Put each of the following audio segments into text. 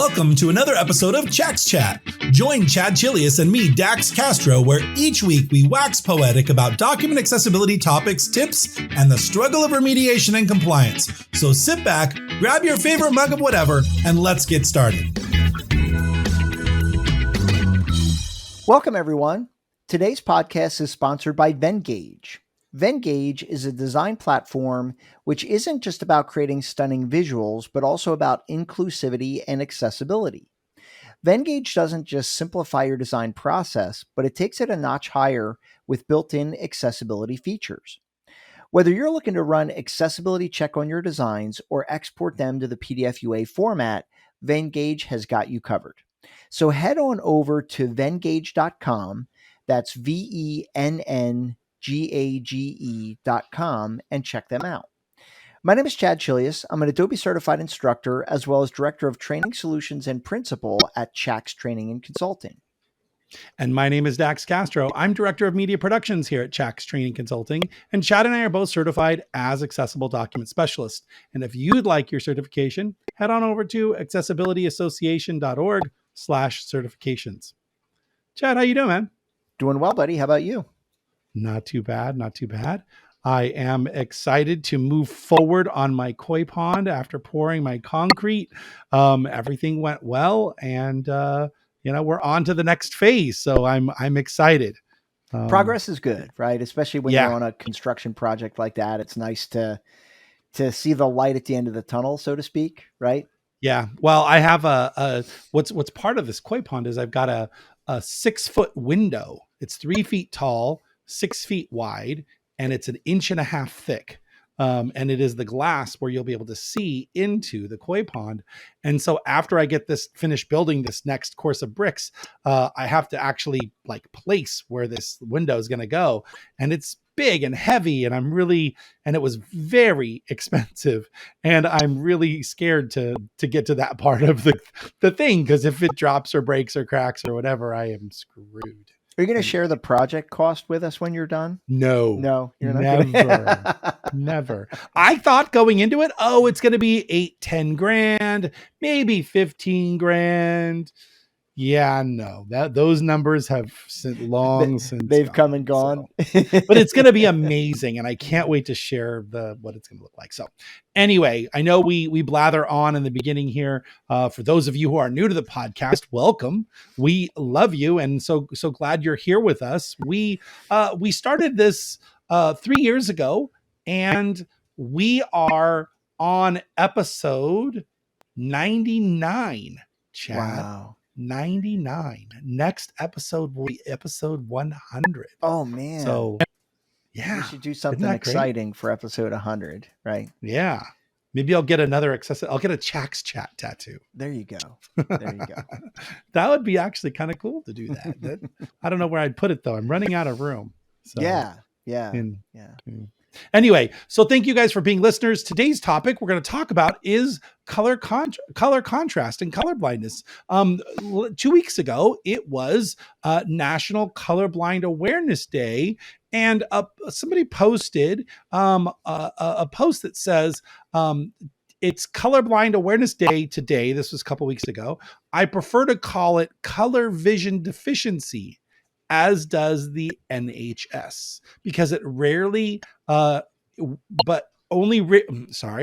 Welcome to another episode of Chax Chat. Join Chad Chilius and me, Dax Castro, where each week we wax poetic about document accessibility topics, tips, and the struggle of remediation and compliance. So sit back, grab your favorite mug of whatever, and let's get started. Welcome, everyone. Today's podcast is sponsored by Venngage. Venngage is a design platform which isn't just about creating stunning visuals, but also about inclusivity and accessibility. Venngage doesn't just simplify your design process, but it takes it a notch higher with built-in accessibility features. Whether you're looking to run accessibility check on your designs or export them to the PDF UA format, Venngage has got you covered. So head on over to venngage.com, that's VENNGAGE.com, and check them out. My name is Chad Chilius. I'm an Adobe certified instructor as well as director of training solutions and principal at Chax Training and Consulting. And my name is Dax Castro. I'm director of media productions here at Chax Training Consulting, and Chad and I are both certified as accessible document specialists. And if you'd like your certification, head on over to accessibilityassociation.org/certifications. Chad, how you doing, man? Doing well, buddy. How about you? Not too bad. Not too bad. I am excited to move forward on my koi pond after pouring my concrete. Everything went well, and we're on to the next phase. So I'm excited. Progress is good, right? Especially when you're on a construction project like that. It's nice to see the light at the end of the tunnel, so to speak, right? Yeah. Well, I have what's part of this koi pond is I've got a 6-foot window. It's 3 feet tall, 6 feet wide, and it's 1.5 inches thick. And it is the glass where you'll be able to see into the koi pond. And so after I get this finished building this next course of bricks, I have to actually place where this window is going to go. And it's big and heavy, and it was very expensive. And I'm really scared to get to that part of the thing, because if it drops or breaks or cracks or whatever, I am screwed. Are you going to share the project cost with us when you're done? No, you're not. Never. I thought going into it, it's going to be 8-10 grand, maybe 15 grand. Yeah, no, those numbers have long since they've come and gone. So. But it's going to be amazing, and I can't wait to share what it's going to look like. So anyway, I know we blather on in the beginning here. For those of you who are new to the podcast, welcome. We love you, and so glad you're here with us. We started this 3 years ago, and we are on episode 99. Chad. Wow. 99. Next episode will be episode 100. Oh man. So yeah, we should do something exciting for episode 100, right? Yeah. Maybe I'll get I'll get a Chax chat tattoo. There you go. That would be actually kind of cool to do that. I don't know where I'd put it though. I'm running out of room. So, yeah. Anyway, so thank you guys for being listeners. Today's topic we're going to talk about is color contrast and color blindness. 2 weeks ago, it was National Colorblind Awareness Day, and somebody posted a post that says, it's Colorblind Awareness Day today. This was a couple weeks ago. I prefer to call it color vision deficiency, as does the NHS, because it rarely, sorry,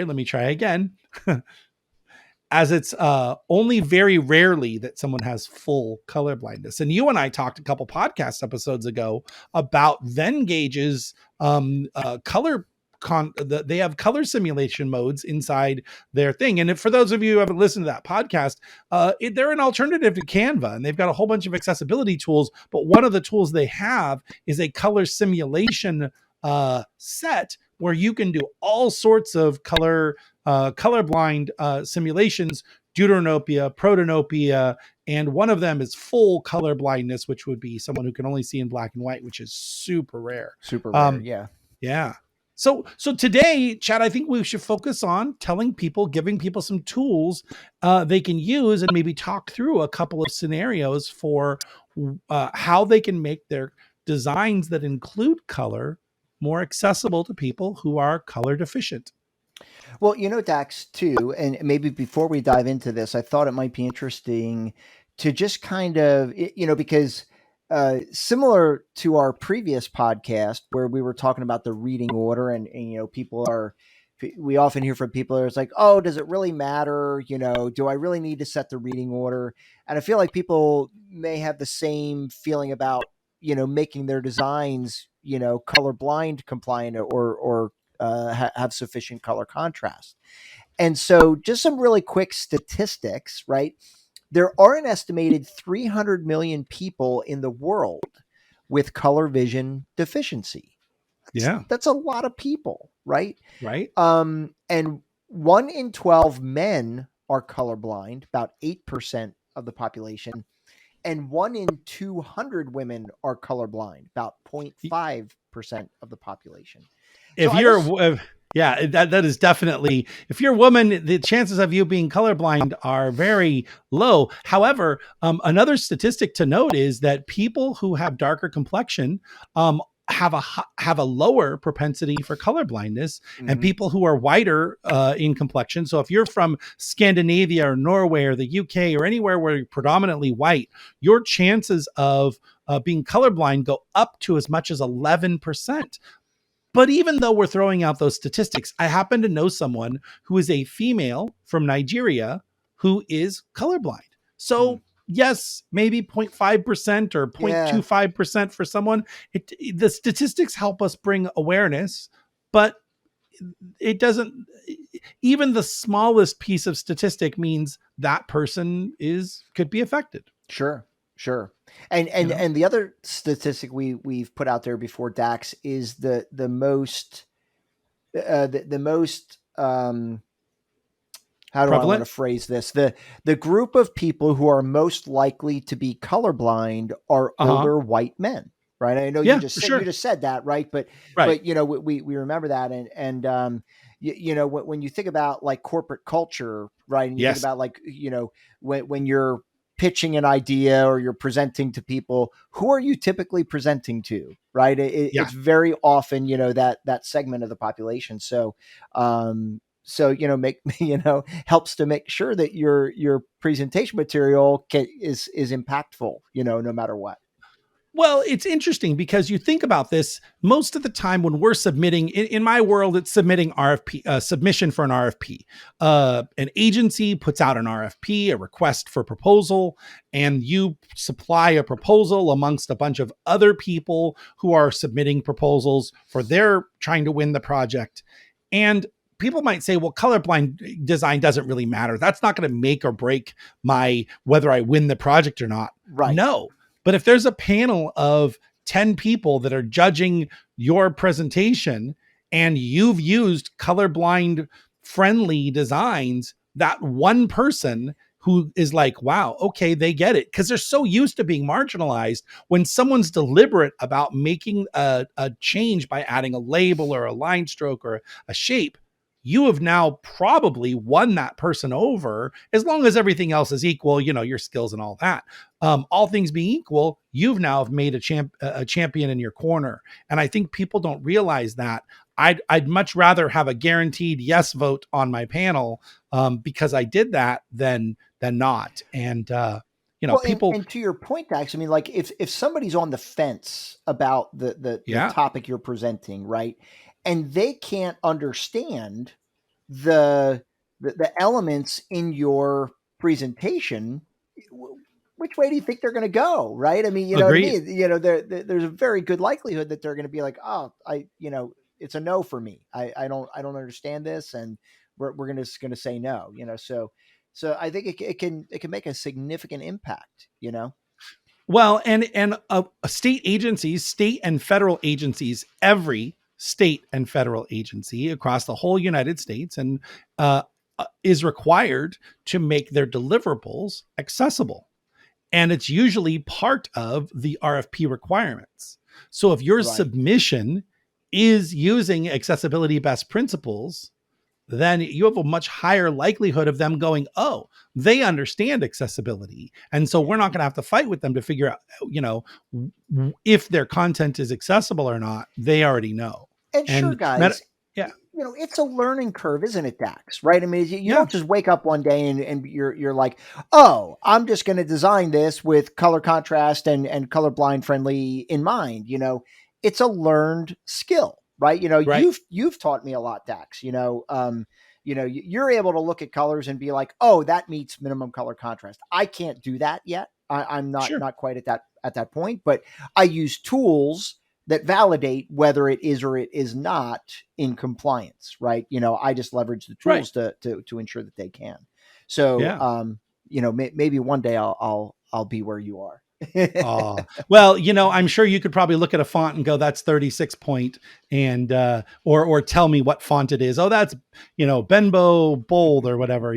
let me try again. As it's only very rarely that someone has full color blindness. And you and I talked a couple podcast episodes ago about Vengage's color they have color simulation modes inside their thing. And for those of you who haven't listened to that podcast, they're an alternative to Canva, and they've got a whole bunch of accessibility tools. But one of the tools they have is a color simulation set where you can do all sorts of colorblind simulations, deuteranopia, protanopia, and one of them is full color blindness, which would be someone who can only see in black and white, which is super rare. Yeah. So today, Chad, I think we should focus on giving people some tools they can use, and maybe talk through a couple of scenarios for how they can make their designs that include color more accessible to people who are color deficient. Well, Dax, too, and maybe before we dive into this, I thought it might be interesting to just kind of, because similar to our previous podcast where we were talking about the reading order, and we often hear from people, it's like, oh, does it really matter? Do I really need to set the reading order? And I feel like people may have the same feeling about, making their designs, colorblind compliant or have sufficient color contrast. And so, just some really quick statistics, right? There are an estimated 300 million people in the world with color vision deficiency. Yeah. That's a lot of people, right? Right. And 1 in 12 men are colorblind, about 8% of the population, and 1 in 200 women are colorblind, about 0.5% of the population. So If I you're just yeah, that is definitely, if you're a woman, the chances of you being colorblind are very low. However, another statistic to note is that people who have darker complexion have a lower propensity for color blindness, and Mhm. people who are whiter in complexion. So if you're from Scandinavia or Norway or the UK or anywhere where you're predominantly white, your chances of being colorblind go up to as much as 11%. But even though we're throwing out those statistics, I happen to know someone who is a female from Nigeria who is colorblind. Mm. So, yes, maybe 0.5% or Yeah, 0.25% for someone. The statistics help us bring awareness, but it doesn't, even the smallest piece of statistic means that person could be affected, sure, sure. And you and know? and the other statistic we've put out there before, Dax, is the most the most how do I want to Prevalent. phrase this? The group of people who are most likely to be colorblind are Uh huh. older white men, right? I know Yeah, for you sure. just said that, right? But Right. we remember that, and when you think about like corporate culture, right, and you think Yes. about like when you're pitching an idea or you're presenting to people, who are you typically presenting to, right? Yeah. It's very often that segment of the population. So make helps to make sure that your presentation material is impactful, no matter what. Well, it's interesting because you think about this most of the time when we're submitting. In my world, it's submitting RFP submission for an RFP. An agency puts out an RFP, a request for proposal, and you supply a proposal amongst a bunch of other people who are submitting proposals for their trying to win the project. And people might say, well, colorblind design doesn't really matter. That's not going to make or break my whether I win the project or not. Right. No, but if there's a panel of 10 people that are judging your presentation and you've used colorblind friendly designs, that one person who is like, wow, okay, they get it. Because they're so used to being marginalized. When someone's deliberate about making a change by adding a label or a line stroke or a shape, you have now probably won that person over, as long as everything else is equal, your skills and all that. All things being equal, you've now made a champion in your corner. And I think people don't realize that. I'd much rather have a guaranteed yes vote on my panel, because I did that than not. And Well, and, people, and to your point, Dax, I mean, like if somebody's on the fence about the yeah, topic you're presenting, right, and they can't understand the the elements in your presentation, which way do you think they're going to go, right? I mean, you know what I agreed. mean. There's a very good likelihood that they're going to be like, oh, it's a no for me. I don't understand this, and we're gonna say no. So I think it can make a significant impact. Well, and state and federal agencies, every state and federal agency across the whole United States, and is required to make their deliverables accessible, and it's usually part of the RFP requirements. So if your Right. submission is using accessibility best principles, then you have a much higher likelihood of them going, oh, they understand accessibility. And so we're not going to have to fight with them to figure out, if their content is accessible or not. They already know. And sure, And guys, yeah, it's a learning curve, isn't it, Dax? Right? I mean, you Yeah, don't just wake up one day and you're like, oh, I'm just going to design this with color contrast and colorblind friendly in mind. It's a learned skill, right? right. You've taught me a lot, Dax. You're able to look at colors and be like, oh, that meets minimum color contrast. I can't do that yet. I'm Sure. not quite at that point, but I use tools that validate whether it is or it is not in compliance, right? I just leverage the Right. tools to ensure that they can. So, Yeah. maybe one day I'll be where you are. Well, I'm sure you could probably look at a font and go, that's 36 point and, or tell me what font it is. Oh, that's, Benbow bold or whatever,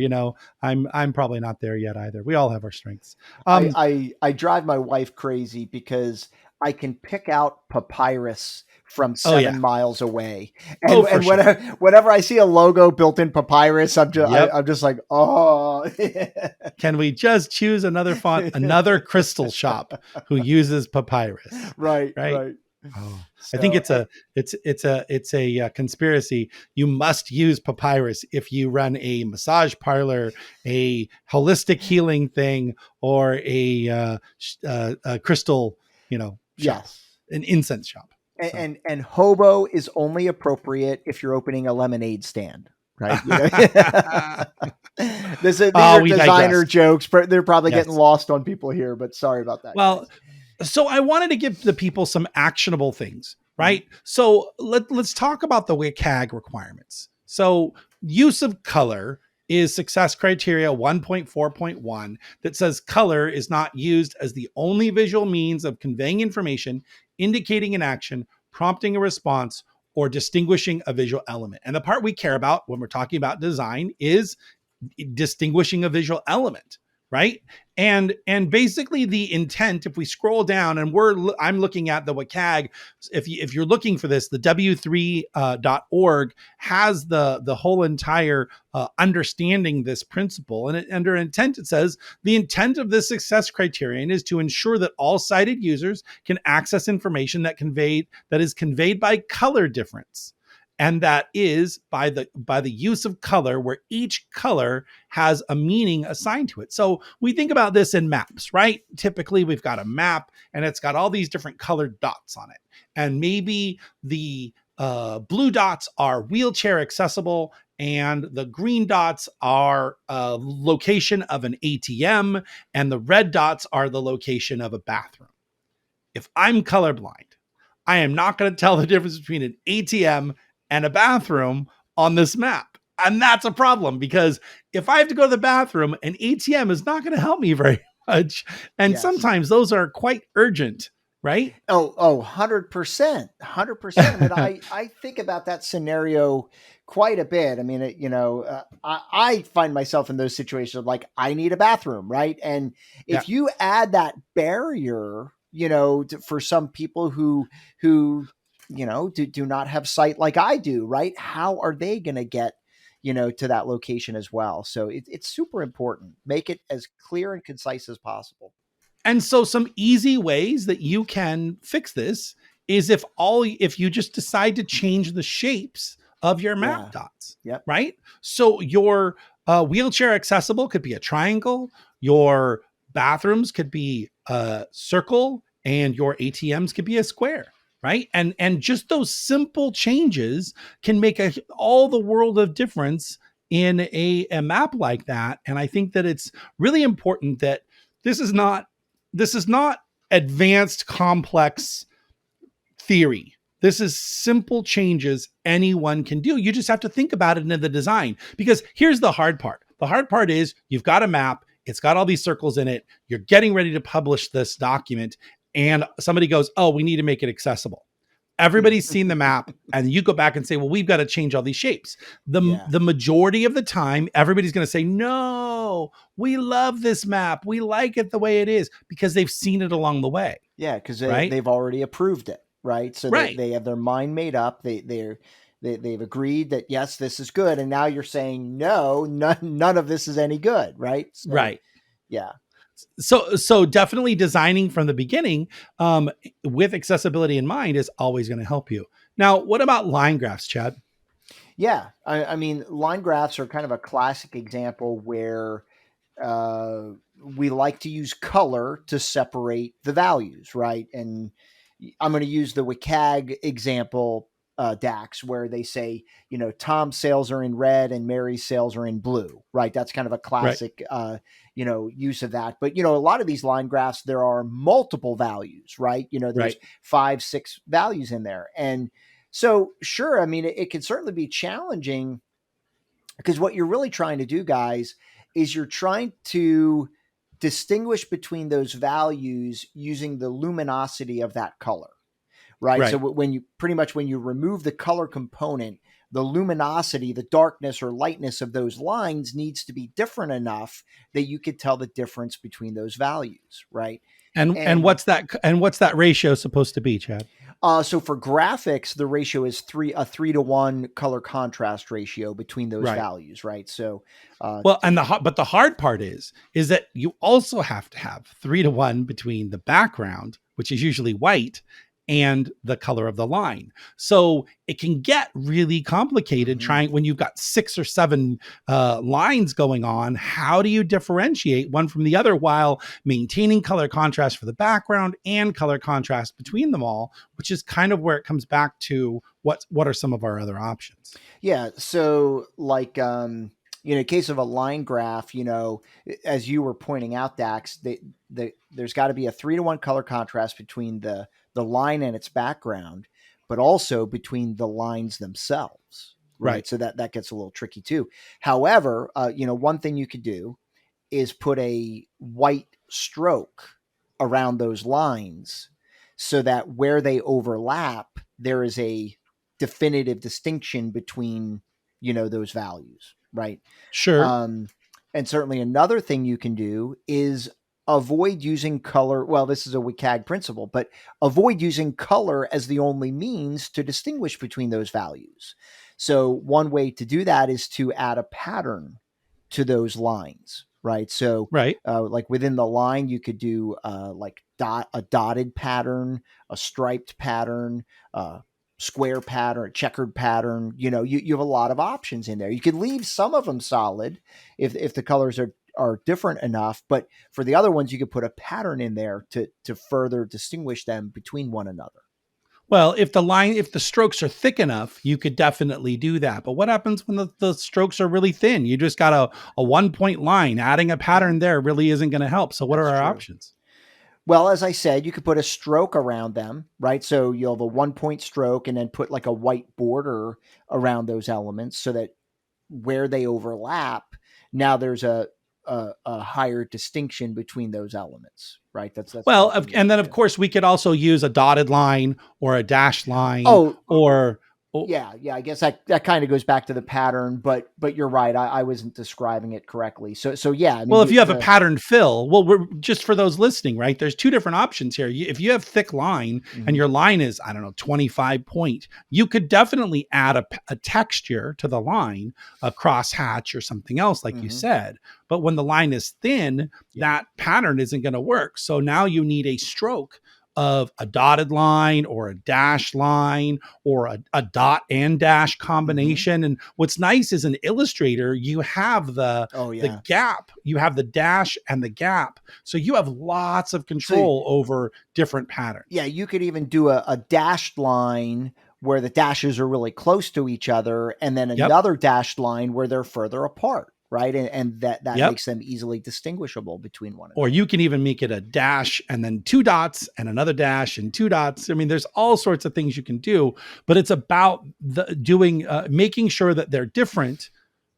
I'm probably not there yet either. We all have our strengths. Um, I drive my wife crazy because I can pick out papyrus from oh yeah. 7 miles away, Oh, for and sure. whenever I see a logo built in papyrus, Yep. I'm just like, oh. Can we just choose another font, another crystal shop who uses papyrus? Right, Right. right. Oh, I think So, it's a conspiracy. You must use papyrus if you run a massage parlor, a holistic healing thing, or a crystal, shop, yes. an incense shop. So, And hobo is only appropriate if you're opening a lemonade stand, right? These oh, are we designer digressed. jokes, but they're probably getting Yes. lost on people here. But sorry about that, Well, guys. so I wanted to give the people some actionable things, Mhm. right? So let's talk about the WCAG requirements. So use of color is success criteria 1.4.1 that says color is not used as the only visual means of conveying information, indicating an action, prompting a response, or distinguishing a visual element. And the part we care about when we're talking about design is distinguishing a visual element, right? And basically the intent, if we scroll down and I'm looking at the WCAG, if you're looking for this, the w3.org has the whole entire understanding this principle. And under intent, it says the intent of this success criterion is to ensure that all sighted users can access information that is conveyed by color difference, and that is by the use of color, where each color has a meaning assigned to it. So we think about this in maps, right? Typically we've got a map and it's got all these different colored dots on it, and maybe the blue dots are wheelchair accessible, and the green dots are a location of an ATM, and the red dots are the location of a bathroom. If I'm colorblind, I am not going to tell the difference between an ATM and a bathroom on this map. And that's a problem, because if I have to go to the bathroom, an ATM is not going to help me very much. And Yes. sometimes those are quite urgent, right? Oh, 100%. 100%. I mean, I think about that scenario quite a bit. I mean, I find myself in those situations of like, I need a bathroom, right? And Yeah. if you add that barrier, for some people who, do not have sight like I do, right? How are they going to get, to that location as well? So it's super important. Make it as clear and concise as possible. And so some easy ways that you can fix this is if you just decide to change the shapes of your map Yeah. dots, Yep. right? So your wheelchair accessible could be a triangle, your bathrooms could be a circle, and your ATMs could be a square, right? And just those simple changes can make all the world of difference in a map like that. And I think that it's really important that this is not this is not advanced, complex theory. This is simple changes anyone can do. You just have to think about it in the design, because here's the hard part. The hard part is you've got a map, it's got all these circles in it, you're getting ready to publish this document, and somebody goes, oh, we need to make it accessible. Everybody's seen the map, and you go back and say, well, we've got to change all these shapes. Yeah. The majority of the time, everybody's going to say, no, we love this map, we like it the way it is, because they've seen it along the way. Yeah, because Right. they've already approved it, right? So Right. they have their mind made up. They've agreed that yes, this is good, and now you're saying no, none of this is any good, right? So Right. yeah, So definitely designing from the beginning, with accessibility in mind, is always going to help you. Now, what about line graphs, Chad? Yeah, I mean, line graphs are kind of a classic example where uh, we like to use color to separate the values, right? And I'm going to use the WCAG example, Dax, where they say, Tom's sales are in red and Mary's sales are in blue, right? That's kind of a Right. classic, use of that. But, a lot of these line graphs, there are multiple values, right? There's Right. 5, 6 values in there. And so, sure, I mean, it can certainly be challenging because what you're really trying to do, guys, is you're trying to distinguish between those values using the luminosity of that color, right? So Right. when you remove the color component, the luminosity, the darkness or lightness of those lines needs to be different enough that you could tell the difference between those values, right? And And what's that ratio supposed to be, Chad? so for graphics, the ratio is a 3-to-1 color contrast ratio between those Right. values, right? So, uh, Well, and the hard part is that you also have to have 3-to-1 between the background, which is usually white, and the color of the line. So it can get really complicated mhm. trying when you've got 6 or 7 lines going on. How do you differentiate one from the other while maintaining color contrast for the background and color contrast between them all? Which is kind of where it comes back to what are some of our other options? Yeah. So, like, in case of a line graph, as you were pointing out, Dax, there's got to be a 3-to-1 color contrast between the line and its background, but also between the lines themselves, right? Right. So that gets a little tricky too. However, one thing you could do is put a white stroke around those lines so that where they overlap, there is a definitive distinction between, those values, right? Sure. Um, and certainly another thing you can do is avoid using color. Well, this is a WCAG principle, but avoid using color as the only means to distinguish between those values. So one way to do that is to add a pattern to those lines, right? So, Right. like within the line, you could do like a dotted pattern, a striped pattern, square pattern, checkered pattern. You have a lot of options in there. You could leave some of them solid if the colors are different enough, but for the other ones, you could put a pattern in there to further distinguish them between one another. Well, if the strokes are thick enough, you could definitely do that. But what happens when the strokes are really thin? You just got a 1 point line. Adding a Yeah, pattern there really isn't going to help. So what are that's our true. options? Well, as I said, you could put a stroke around them, right? So you'll have a 1 point stroke and then put like a white border around those elements so that where they overlap, now there's a higher distinction between those elements, right? That's Well, one thing you and could then of do. course we could also use a dotted line or a dashed line Oh, or oh, yeah. I guess that kind of goes back to the pattern, but you're right. I wasn't describing it correctly. So yeah, I mean well, if you have a the pattern fill, well, we're just for those listening, right? There's two different options here. If you have thick line and mhm, your line is, I don't know, 25 point, you could definitely add a texture to the line, a cross hatch or something else, like you mhm, said. But when the line is thin, yeah, that pattern isn't going to work. So now you need a stroke of a dotted line or a dash line or a dot and dash mhm. combination. And what's nice is an Illustrator, you have Oh the yeah. gap, you have the dash and the gap. So you have lots of So control over different yeah, patterns. you could even do a dashed line where the dashes are really close to each other, and then Yep. another dashed line where they're further apart, right? And that Yep. makes them easily distinguishable between one Or another. you can even make it a dash and then 2 dots and another dash and 2 dots. I mean, there's all sorts of things you can do, but it's about the doing, making sure that they're different,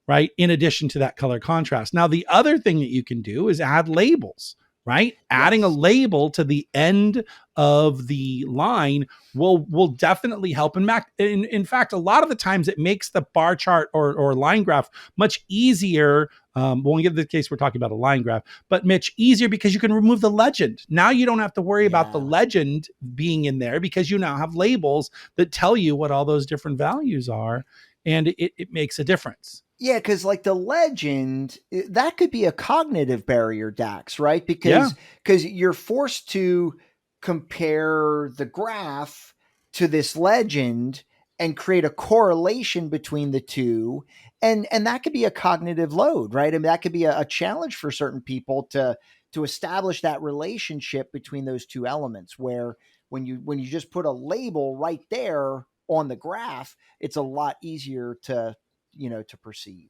right? In addition to that color contrast. Now, the other thing that you can do is add labels, right? Adding a Yes. label to the end of the line will definitely help. In fact, a lot of the times it makes the bar chart or line graph much easier. When we get to the case, we're talking about a line graph, but much easier because you can remove the legend. Now you don't have to worry about the Yeah. legend being in there because you now have labels that tell you what all those different values are, and it makes a difference. Yeah, because like the legend, that could be a cognitive barrier, Dax, right? Yeah. Because you're forced to compare the graph to this legend, and create a correlation between the two. And that could be a cognitive load, right? I mean, that could be a challenge for certain people to establish that relationship between those two elements, where when you just put a label right there on the graph, it's a lot easier to, to perceive.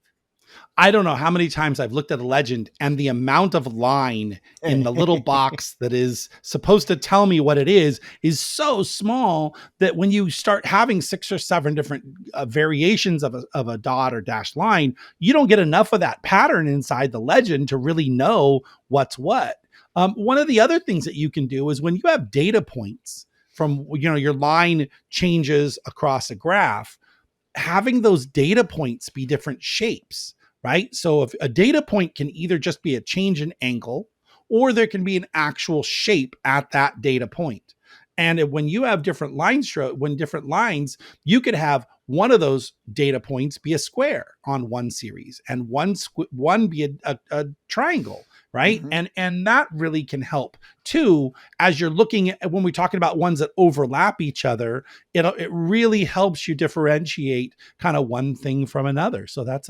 I don't know how many times I've looked at a legend and the amount of line in the little box that is supposed to tell me what it is so small that when you start having 6 or 7 different variations of a dot or dashed line, you don't get enough of that pattern inside the legend to really know what's what. One of the other things that you can do is when you have data points from, your line changes across a graph, having those data points be different shapes, right? So if a data point can either just be a change in angle, or there can be an actual shape at that data point. And when you have different different lines, you could have one of those data points be a square on one series and one be a triangle, right? Mm-hmm. And that really can help too, as you're looking at, when we're talking about ones that overlap each other, it really helps you differentiate kind of one thing from another. So that's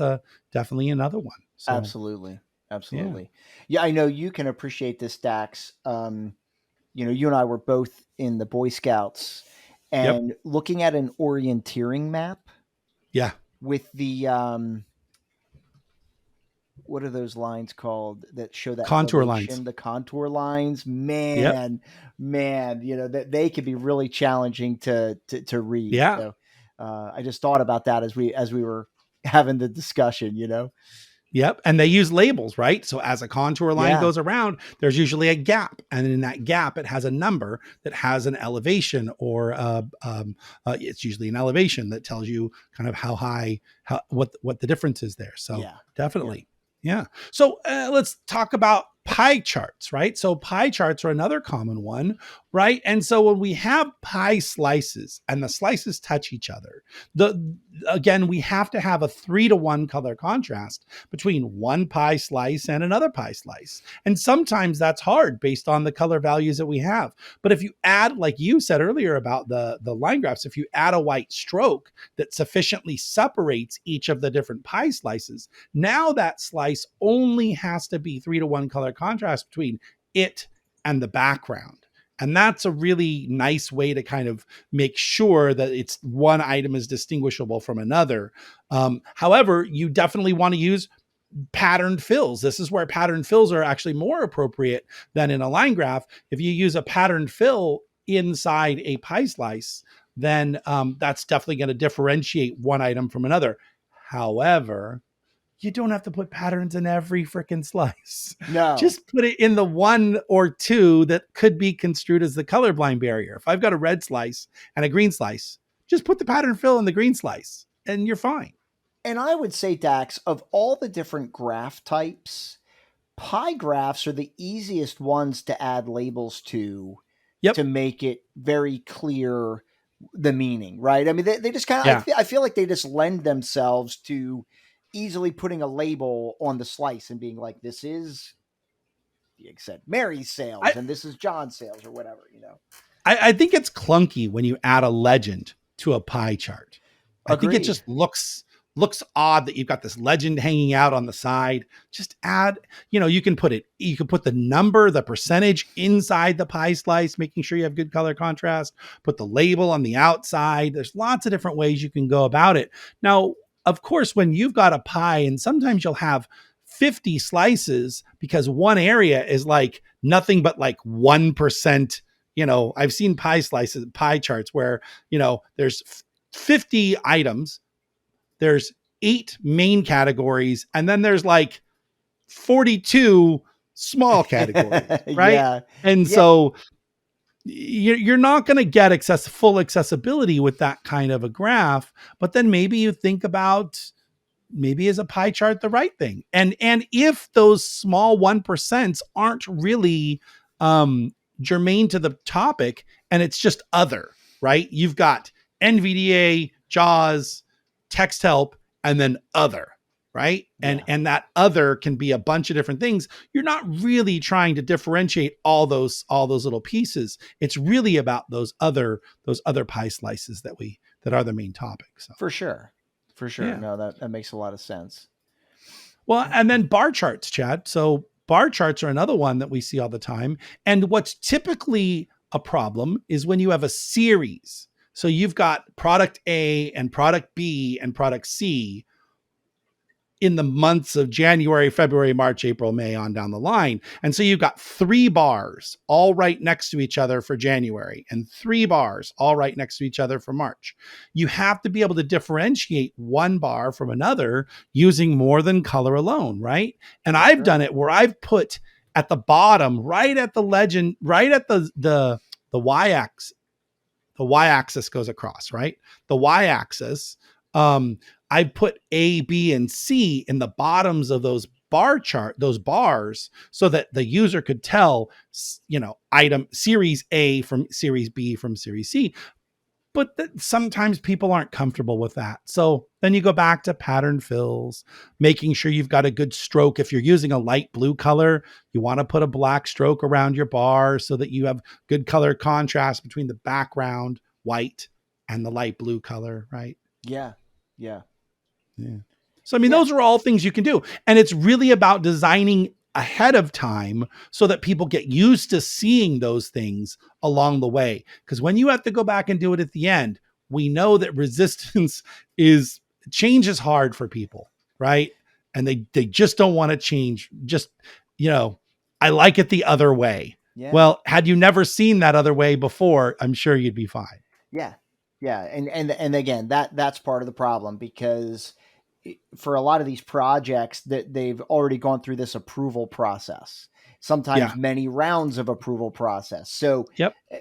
definitely another one. So Absolutely. yeah. Absolutely. Yeah, I know you can appreciate this, Dax. You and I were both in the Boy Scouts, Yep. and looking at an orienteering map Yeah. with the what are those lines called that show that Contour lines. elevation? The contour lines, Yep. man, that they could be really challenging to read. Yeah. So I just thought about that as we were having the discussion. Yep. And they use labels, right? So as a contour line Yeah. goes around, there's usually a gap. And in that gap, it has a number that has an elevation, or it's usually an elevation that tells you kind of how high, what the difference is there. So Yeah. definitely. Yeah. So let's talk about pie charts, right? So pie charts are another common one, right? And so when we have pie slices and the slices touch each other, again, we have to have a 3-to-1 color contrast between one pie slice and another pie slice. And sometimes that's hard based on the color values that we have. But if you add, like you said earlier about the line graphs, if you add a white stroke that sufficiently separates each of the different pie slices, now that slice only has to be 3-to-1 color contrast between it and the background. And that's a really nice way to kind of make sure that it's one item is distinguishable from another. However, you definitely want to use patterned fills. This is where patterned fills are actually more appropriate than in a line graph. If you use a patterned fill inside a pie slice, then that's definitely going to differentiate one item from another. However, you don't have to put patterns in every freaking slice. No. Just put it in the 1 or 2 that could be construed as the colorblind barrier. If I've got a red slice and a green slice, just put the pattern fill in the green slice and you're fine. And I would say, Dax, of all the different graph types, pie graphs are the easiest ones to add labels to Yep. make it very clear the meaning, right? I mean, they just kind of, Yeah. I feel like they just lend themselves to easily putting a label on the slice and being like, this is, like I said, Mary's sales, and this is John's sales, or whatever, I think it's clunky when you add a legend to a pie chart. I think it Agreed. just looks odd that you've got this legend hanging out on the side. Just add, you can put the number, the percentage inside the pie slice, making sure you have good color contrast, put the label on the outside. There's lots of different ways you can go about it. Now, of course, when you've got a pie, and sometimes you'll have 50 slices because one area is like nothing but like 1%. I've seen pie charts where, there's 50 items, there's 8 main categories, and then there's like 42 small categories, right? Yeah. And so you're not going to get full accessibility with that kind of a graph. But then maybe you think about, maybe is a pie chart the right thing? And if those small 1% aren't really germane to the topic, and it's just other, right? You've got NVDA, JAWS, text help, and then other, right? Yeah. And that other can be a bunch of different things. You're not really trying to differentiate all those little pieces. It's really about those other pie slices that we that are the main topic. So For sure. For sure. yeah. No, that makes a lot of sense. Well, and then bar charts, Chad. So bar charts are another one that we see all the time. And what's typically a problem is when you have a series. So you've got product A and product B and product C in the months of January, February, March, April, May, on down the line. And so you've got 3 bars all right next to each other for January and 3 bars all right next to each other for March. You have to be able to differentiate one bar from another using more than color alone, right? And I've done it where I've put at the bottom, right at the legend, right at the y-axis, the y-axis goes across, right? The y-axis, I put A, B, and C in the bottoms of those bar chart, those bars, so that the user could tell, item series A from series B from series C. But sometimes people aren't comfortable with that. So then you go back to pattern fills, making sure you've got a good stroke. If you're using a light blue color, you want to put a black stroke around your bar so that you have good color contrast between the background white and the light blue color, right? Yeah. Yeah. Yeah. So, I mean, those are all things you can do. And it's really about designing ahead of time so that people get used to seeing those things along the way. Because when you have to go back and do it at the end, we know that resistance change is hard for people, right? And they just don't want to change. Just, I like it the other way. Yeah. Well, had you never seen that other way before, I'm sure you'd be fine. Yeah. Yeah. And again, that's part of the problem, because for a lot of these projects that they've already gone through this approval process, sometimes many rounds of approval process. So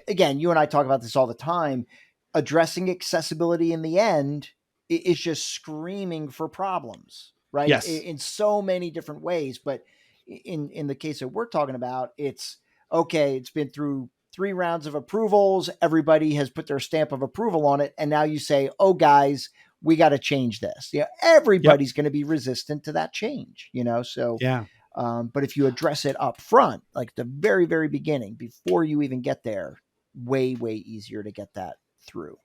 again, you and I talk about this all the time. Addressing accessibility in the end is just screaming for problems, right? Yes. In so many different ways. But in the case that we're talking about, it's okay. It's been through 3 rounds of approvals. Everybody has put their stamp of approval on it. And now you say, oh, guys, we got to change this. Everybody's going to be resistant to that change, So, but if you address it up front, like the very, very beginning, before you even get there, way, way easier to get that through.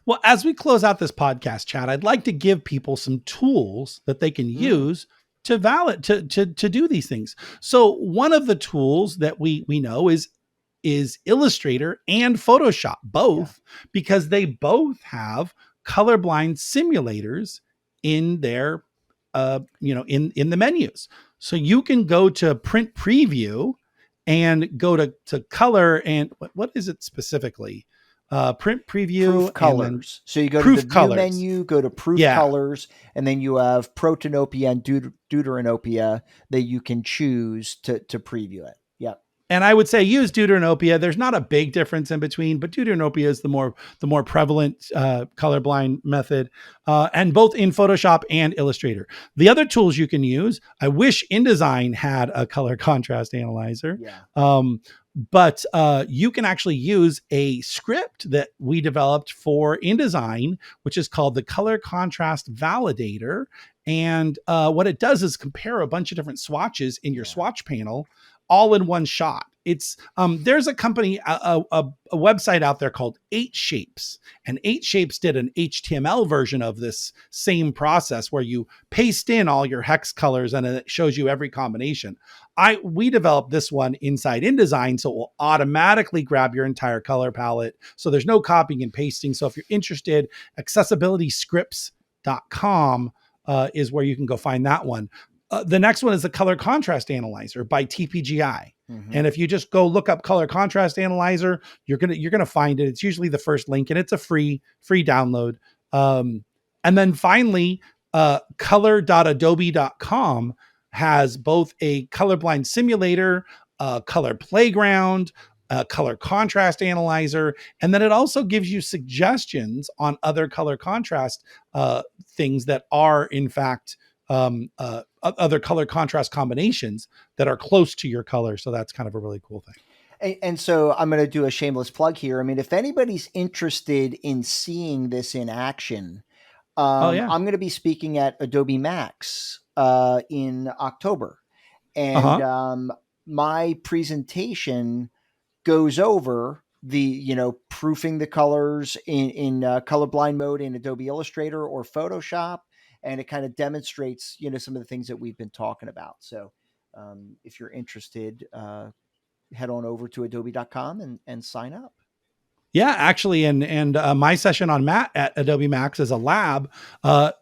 Well, as we close out this podcast, Chad, I'd like to give people some tools that they can use to do these things. So one of the tools that we know is Illustrator and Photoshop, both, because they both have colorblind simulators in their in the menus. So you can go to print preview and go to color, and what is it specifically? Print preview, proof colors. So you go to the view menu, go to proof colors, and then you have Protanopia and Deuteranopia that you can choose to preview it. Yep. And I would say use Deuteranopia. There's not a big difference in between, but Deuteranopia is the more prevalent colorblind method, and both in Photoshop and Illustrator. The other tools you can use, I wish InDesign had a color contrast analyzer. But you can actually use a script that we developed for InDesign, which is called the Color Contrast Validator. And what it does is compare a bunch of different swatches in your swatch panel all in one shot. It's there's a company, a website out there called 8 Shapes, and 8 Shapes did an HTML version of this same process where you paste in all your hex colors and it shows you every combination. We developed this one inside InDesign, so it will automatically grab your entire color palette. So there's no copying and pasting. So if you're interested, accessibilityscripts.com is where you can go find that one. The next one is the Color Contrast Analyzer by TPGI. And if you just go look up Color Contrast Analyzer, you're gonna find it. It's usually the first link, and it's a free download. And then finally, color.adobe.com has both a colorblind simulator, color playground, color contrast analyzer, and then it also gives you suggestions on other color contrast things that are in fact other color contrast combinations that are close to your color. So that's kind of a really cool thing. And so I'm going to do a shameless plug here. I mean, if anybody's interested in seeing this in action, I'm going to be speaking at Adobe Max in October. And my presentation goes over proofing the colors in colorblind mode in Adobe Illustrator or Photoshop, and it kind of demonstrates some of the things that we've been talking about. So if you're interested, head on over to adobe.com and sign up. Yeah, actually, and my session on Matt at Adobe Max is a lab. I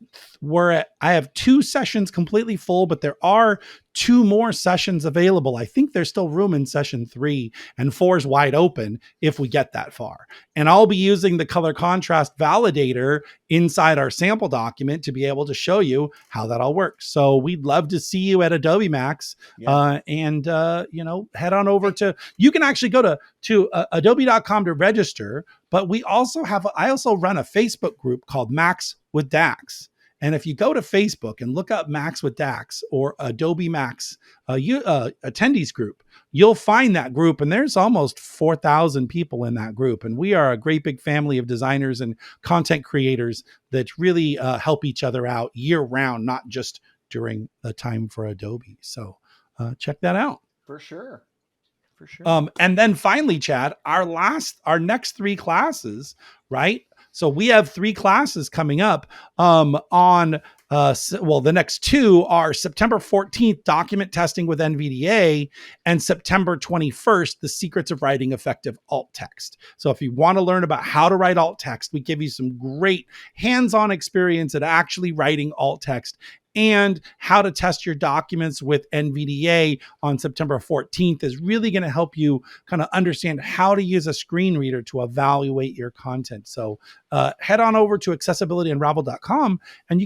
have 2 sessions completely full, but there are 2 more sessions available. I think there's still room in session 3, and 4 is wide open if we get that far. And I'll be using the color contrast validator inside our sample document to be able to show you how that all works. So we'd love to see you at Adobe Max. Yeah. And head on over to, you can actually go to adobe.com to register, but I also run a Facebook group called Max with Dax. And if you go to Facebook and look up Max with Dax or Adobe Max attendees group, you'll find that group. And there's almost 4,000 people in that group. And we are a great big family of designers and content creators that really help each other out year round, not just during the time for Adobe. So check that out. For sure. And then finally, Chad, our next 3 classes, right? So we have 3 classes coming up the next 2 are September 14th, document testing with NVDA, and September 21st, the secrets of writing effective alt text. So if you want to learn about how to write alt text, we give you some great hands-on experience at actually writing alt text, and how to test your documents with NVDA on September 14th is really going to help you kind of understand how to use a screen reader to evaluate your content. So head on over to accessibilityunraveled.com and you can